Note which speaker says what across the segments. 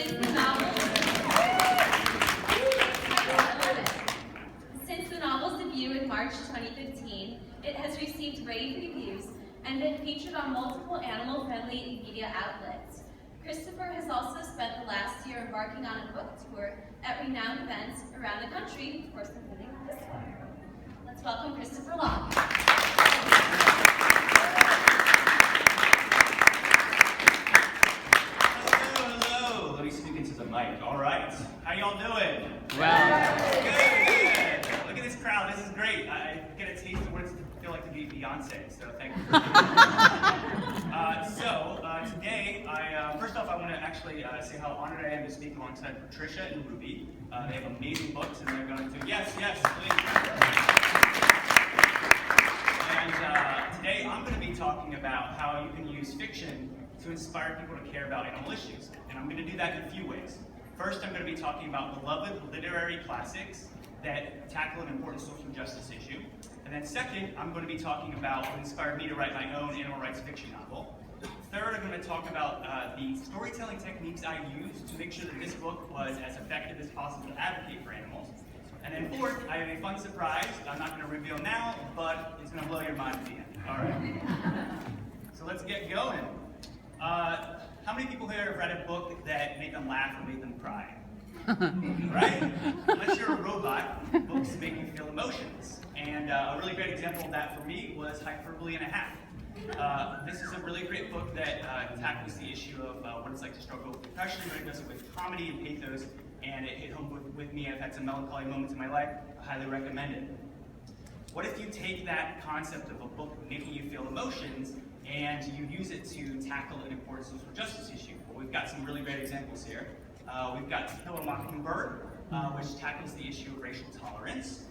Speaker 1: Since the novel's debut in March 2015, it has received rave reviews and been featured on multiple animal-friendly media outlets. Christopher has also spent the last year embarking on a book tour at renowned events around the country, of course including this one. Let's welcome Christopher Locke.
Speaker 2: Hello. Let me speak into the mic. All right. How y'all doing?
Speaker 3: Well.
Speaker 2: Good. Look at this crowd. This is great. I get a taste of what it's feel like to be Beyonce. So thank you. Today, first off, I want to actually say how honored I am to speak alongside Patricia and Ruby. They have amazing books, and they're going to yes, please. And today, I'm going to be talking about how you can use fiction to inspire people to care about animal issues. And I'm going to do that in a few ways. First, I'm going to be talking about beloved literary classics that tackle an important social justice issue. And then second, I'm going to be talking about what inspired me to write my own animal rights fiction novel. Third, I'm going to talk about the storytelling techniques I used to make sure that this book was as effective as possible to advocate for animals. And then fourth, I have a fun surprise. I'm not going to reveal now, but it's going to blow your mind at the end. All right. So let's get going. How many people here have read a book that made them laugh or made them cry? Right? Unless you're a robot, books make you feel emotions. And a really great example of that for me was Hyperbole and a Half. This is a really great book that tackles the issue of what it's like to struggle with depression, but it does it with comedy and pathos, and it hit home with me. I've had some melancholy moments in my life. I highly recommend it. What if you take that concept of a book making you feel emotions and you use it to tackle an important social justice issue? Well, we've got some really great examples here. We've got To Kill a Mockingbird, which tackles the issue of racial tolerance.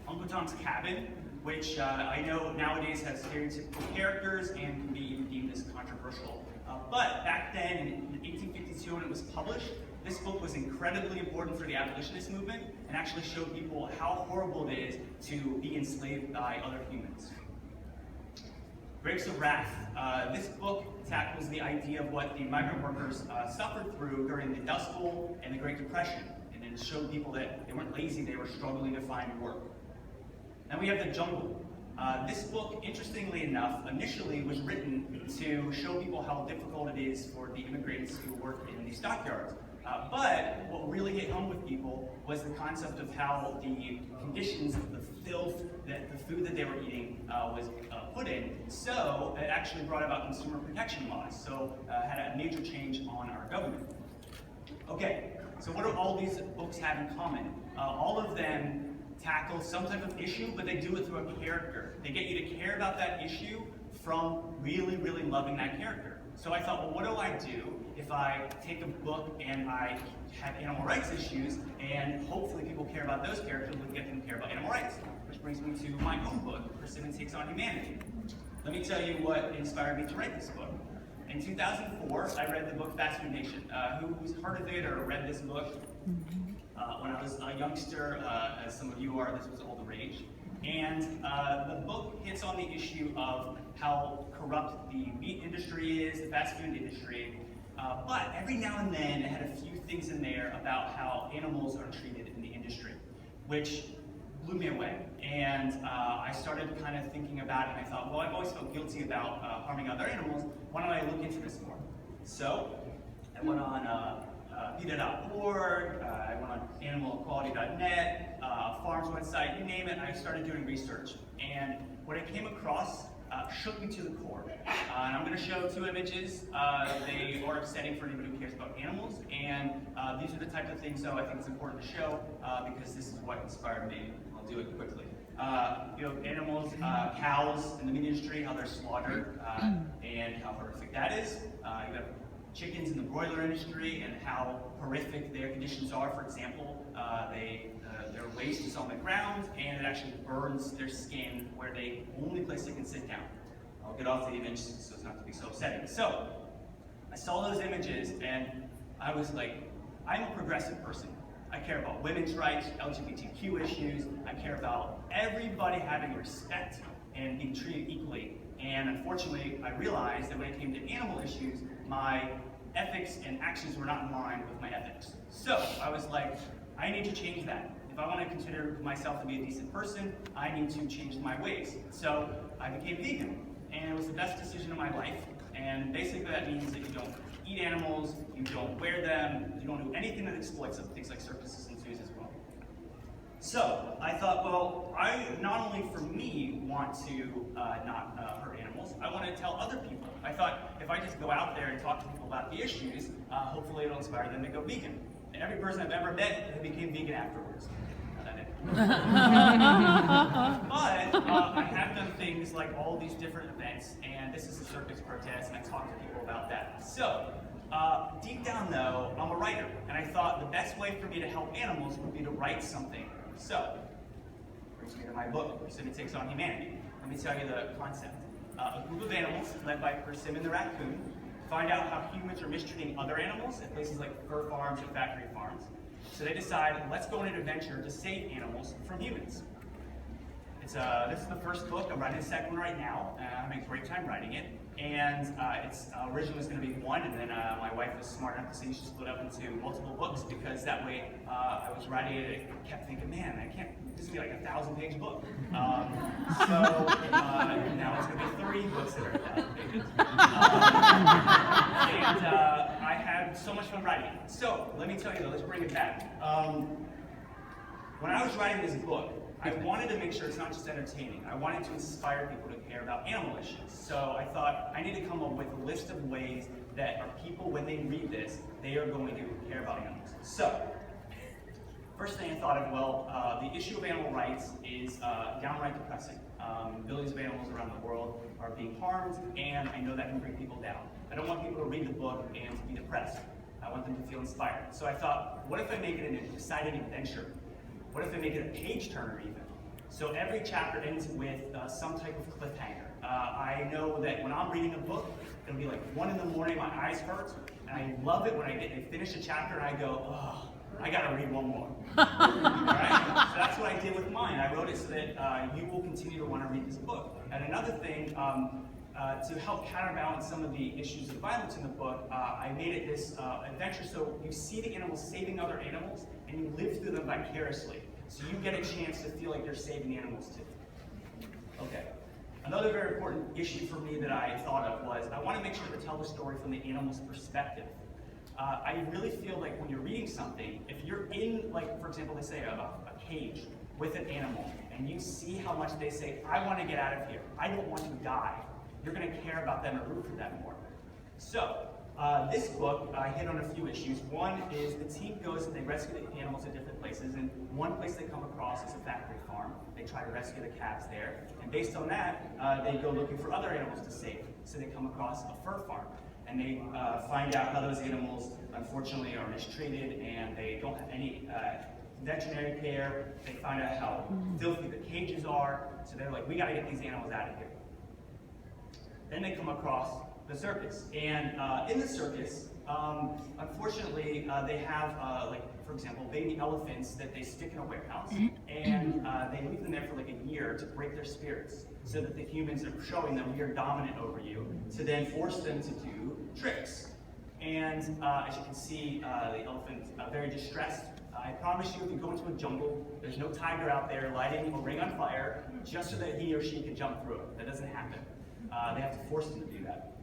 Speaker 2: Uncle Tom's Cabin, which I know nowadays has stereotypical characters and can be deemed as controversial. But back then, in 1852, when it was published, this book was incredibly important for the abolitionist movement and actually showed people how horrible it is to be enslaved by other humans. Grapes of Wrath. This book tackles the idea of what the migrant workers suffered through during the Dust Bowl and the Great Depression, and it showed people that they weren't lazy, they were struggling to find work. Then we have The Jungle. This book, interestingly enough, initially was written to show people how difficult it is for the immigrants who work in the stockyards. But what really hit home with people was the concept of how the conditions of the filth, that the food that they were eating was put in. So it actually brought about consumer protection laws. So had a major change on our government. Okay, so what do all these books have in common? All of them tackle some type of issue, but they do it through a character. They get you to care about that issue from really, really loving that character. So I thought, well, what do I do if I take a book and I have animal rights issues, and hopefully people care about those characters and get them to care about animal rights? Which brings me to my own book, Persimmon Takes On Humanity. Let me tell you what inspired me to write this book. In 2004, I read the book Fast Food Nation. Who's heard of it or read this book? When I was a youngster, as some of you are, this was all the rage. And the book hits on the issue of how corrupt the meat industry is, the fast food industry. But every now and then, it had a few things in there about how animals are treated in the industry, which blew me away. And I started kind of thinking about it, and I thought, well, I've always felt guilty about harming other animals. Why don't I look into this more? So I went on PETA.org, I went on animalequality.net, farms website, you name it. I started doing research. And what I came across shook me to the core. And I'm going to show two images. They are upsetting for anybody who cares about animals. And these are the type of things, though, I think it's important to show because this is what inspired me. I'll do it quickly. Animals, cows in the meat industry, how they're slaughtered, and how horrific that is. You have chickens in the broiler industry and how horrific their conditions are. For example, their waste is on the ground and it actually burns their skin where the only place they can sit down. I'll get off the image so it's not to be so upsetting. So I saw those images and I was like, I'm a progressive person. I care about women's rights, LGBTQ issues. I care about everybody having respect and being treated equally. And unfortunately, I realized that when it came to animal issues, my ethics and actions were not in line with my ethics. So I was like, I need to change that. If I want to consider myself to be a decent person, I need to change my ways. So I became vegan, and it was the best decision of my life. And basically that means that you don't eat animals, you don't wear them, you don't do anything that exploits them, things like circuses and zoos as well. So I thought, well, I not only for me want to not hurt animals, I want to tell other people. I thought if I just go out there and talk to people about the issues, hopefully it'll inspire them to go vegan. And every person I've ever met became vegan afterwards. But I have done things like all these different events, and this is a circus protest, and I talk to people about that. So, deep down though, I'm a writer, and I thought the best way for me to help animals would be to write something. So, brings me to my book, Persimmon Takes On Humanity. Let me tell you the concept. A group of animals, led by Persimmon the raccoon, find out how humans are mistreating other animals at places like fur farms and factory farms. So they decide, let's go on an adventure to save animals from humans. This is the first book. I'm writing the second one right now. I'm having a great time writing it. And it's originally was going to be one, and then my wife was smart enough to say she split up into multiple books, because that way I was writing it and kept thinking, man, this is going to be like a 1,000-page book. So now it's going to be 3 books that are 1,000 pages. And I had so much fun writing it. So let me tell you though, let's bring it back. When I was writing this book, I wanted to make sure it's not just entertaining. I wanted to inspire people to care about animal issues. So I thought I need to come up with a list of ways that our people, when they read this, they are going to care about animals. So, first thing I thought of, well, the issue of animal rights is downright depressing. Billions of animals around the world are being harmed, and I know that can bring people down. I don't want people to read the book and to be depressed. I want them to feel inspired. So I thought, what if I make it an exciting adventure? What if I make it a page turner even? So every chapter ends with some type of cliffhanger. I know that when I'm reading a book, it'll be like 1 in the morning, my eyes hurt, and I love it when I finish a chapter and I go, oh, I gotta read one more. Alright? So that's what I did with mine. I wrote it so that you will continue to want to read this book. And another thing, to help counterbalance some of the issues of violence in the book, I made it this adventure so you see the animals saving other animals and you live through them vicariously. So you get a chance to feel like you're saving animals too. Okay. Another very important issue for me that I thought of was I want to make sure to tell the story from the animal's perspective. I really feel like when you're reading something, if you're in, like, for example, let's say a cage with an animal, and you see how much they say, I want to get out of here, I don't want to die, you're going to care about them and root for them more. So, this book, I hit on a few issues. One is the team goes and they rescue the animals at different places, and one place they come across is a factory farm. They try to rescue the calves there, and based on that, they go looking for other animals to save. So they come across a fur farm, and they find out how those animals, unfortunately, are mistreated, and they don't have any veterinary care. They find out how filthy the cages are, so they're like, we gotta get these animals out of here. Then they come across the circus, and in the circus, unfortunately, they have, like, for example, baby elephants that they stick in a warehouse, and they leave them there for like a year to break their spirits, so that the humans are showing them we are dominant over you, to then force them to do tricks. And as you can see, the elephant's very distressed. I promise you, if you go into a jungle, there's no tiger out there lighting a ring on fire just so that he or she can jump through it. That doesn't happen. They have to force them to do that.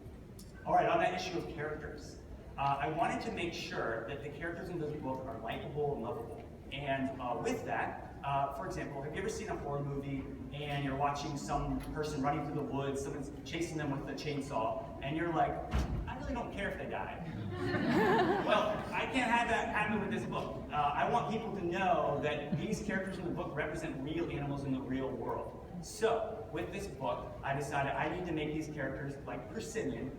Speaker 2: All right, on that issue of characters, I wanted to make sure that the characters in this book are likable and lovable. And with that, for example, have you ever seen a horror movie and you're watching some person running through the woods, someone's chasing them with a chainsaw, and you're like, I really don't care if they die. Well, I can't have that happen with this book. I want people to know that these characters in the book represent real animals in the real world. So, with this book, I decided I need to make these characters, like Persimmon,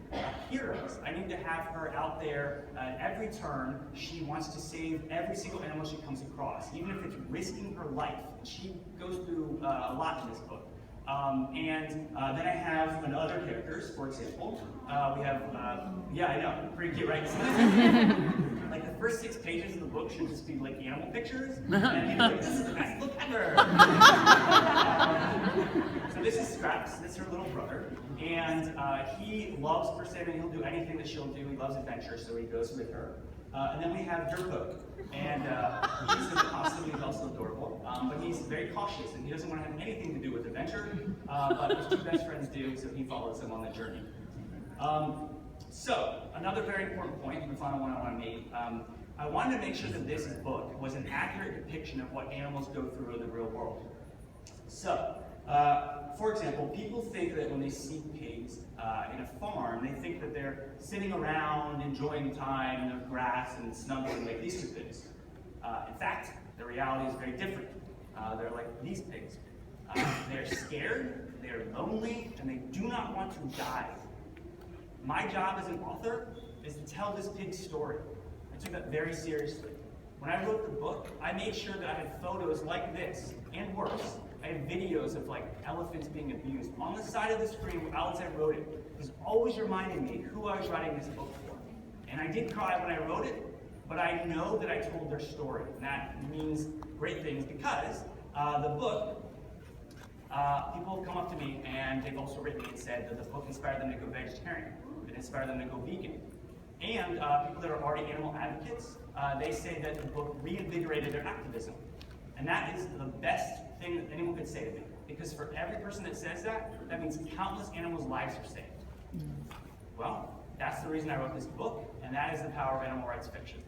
Speaker 2: heroes. I need to have her out there at every turn. She wants to save every single animal she comes across, even if it's risking her life. She goes through a lot in this book. Then I have other characters, for example. We have, yeah, I know, pretty cute, right? Like the first 6 pages of the book should just be like animal pictures, and you're like, this is the best book ever. So this is Scraps, that's her little brother, and he loves Persimmon. He'll do anything that she'll do. He loves adventure, so he goes with her. And then we have Dirtpoke, and he's in the costume. He's also adorable, but he's very cautious, and he doesn't want to have anything to do with adventure, but his two best friends do, so he follows them on the journey. So, another very important point, and the final one I want to make, I wanted to make sure that this book was an accurate depiction of what animals go through in the real world. So, for example, people think that when they see pigs in a farm, they think that they're sitting around enjoying time in the grass and snuggling like these two pigs. In fact, the reality is very different. They're like these pigs. They're scared, they're lonely, and they do not want to die. My job as an author is to tell this pig's story. I took that very seriously. When I wrote the book, I made sure that I had photos like this, and worse. I had videos of like elephants being abused on the side of the screen as I wrote it. It was always reminding me who I was writing this book for. And I did cry when I wrote it, but I know that I told their story. And that means great things because the book, people have come up to me and they've also written me and said that the book inspired them to go vegetarian. It inspired them to go vegan. And people that are already animal advocates, they say that the book reinvigorated their activism. And that is the best thing that anyone could say to me. Because for every person that says that, that means countless animals' lives are saved. Well, that's the reason I wrote this book, and that is the power of animal rights fiction.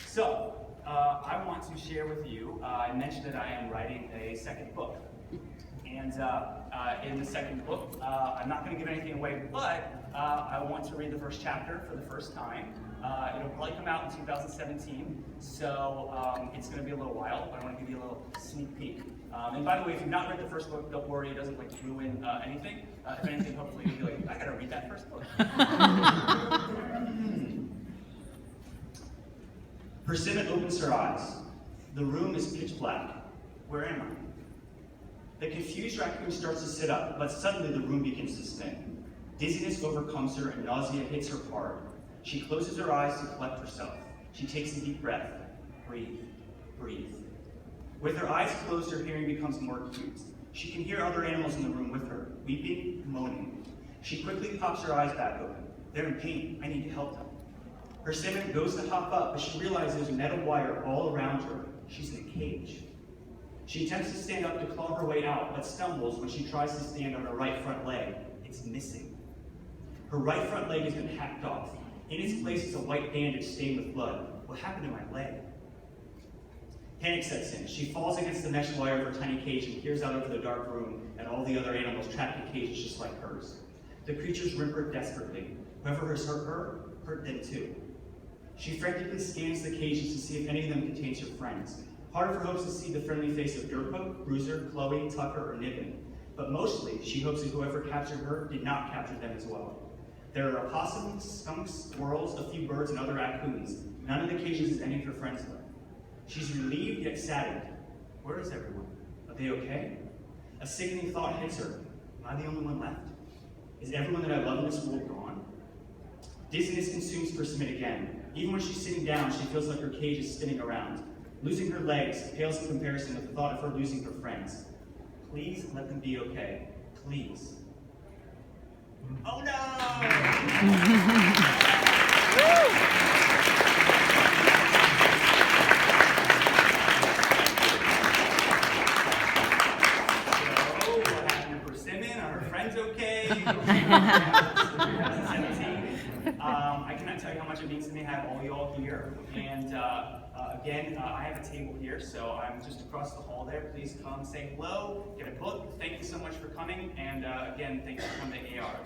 Speaker 2: So, I want to share with you, I mentioned that I am writing a second book. And in the second book, I'm not going to give anything away, but I want to read the first chapter for the first time. It'll probably come out in 2017, so it's going to be a little while, but I want to give you a little sneak peek. And by the way, if you've not read the first book, don't worry, it doesn't like ruin anything. If anything, hopefully you'll be like, I gotta read that first book. Persimmon opens her eyes. The room is pitch black. Where am I? The confused raccoon starts to sit up, but suddenly the room begins to spin. Dizziness overcomes her and nausea hits her hard. She closes her eyes to collect herself. She takes a deep breath. Breathe, breathe. With her eyes closed, her hearing becomes more acute. She can hear other animals in the room with her, weeping, moaning. She quickly pops her eyes back open. They're in pain. I need to help them. Persimmon goes to hop up, but she realizes there's metal wire all around her. She's in a cage. She attempts to stand up to claw her way out, but stumbles when she tries to stand on her right front leg. It's missing. Her right front leg has been hacked off. In its place is a white bandage stained with blood. What happened to my leg? Panic sets in. She falls against the mesh wire of her tiny cage and peers out over the dark room at all the other animals trapped in cages just like hers. The creatures whimper desperately. Whoever has hurt her, hurt them too. She frantically scans the cages to see if any of them contains her friends. Part of her hopes to see the friendly face of Dirtpoke, Bruiser, Chloe, Tucker, or Niven. But mostly, she hopes that whoever captured her did not capture them as well. There are opossums, skunks, squirrels, a few birds, and other raccoons. None of the cages has any of her friends left. She's relieved yet saddened. Where is everyone? Are they okay? A sickening thought hits her. Am I the only one left? Is everyone that I love in this world gone? Dizziness consumes Persimmon again. Even when she's sitting down, she feels like her cage is spinning around. Losing her legs pales in comparison with the thought of her losing her friends. Please let them be okay. Please. Oh no! I cannot tell you how much it means to me to have all you all here. And again, I have a table here, so I'm just across the hall there. Please come say hello, get a book. Thank you so much for coming. And again, thank you for coming to AR.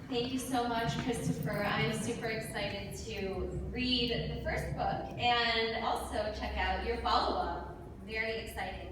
Speaker 1: Thank you so much, Christopher. I'm super excited to read the first book and also check out your follow-up. Very excited.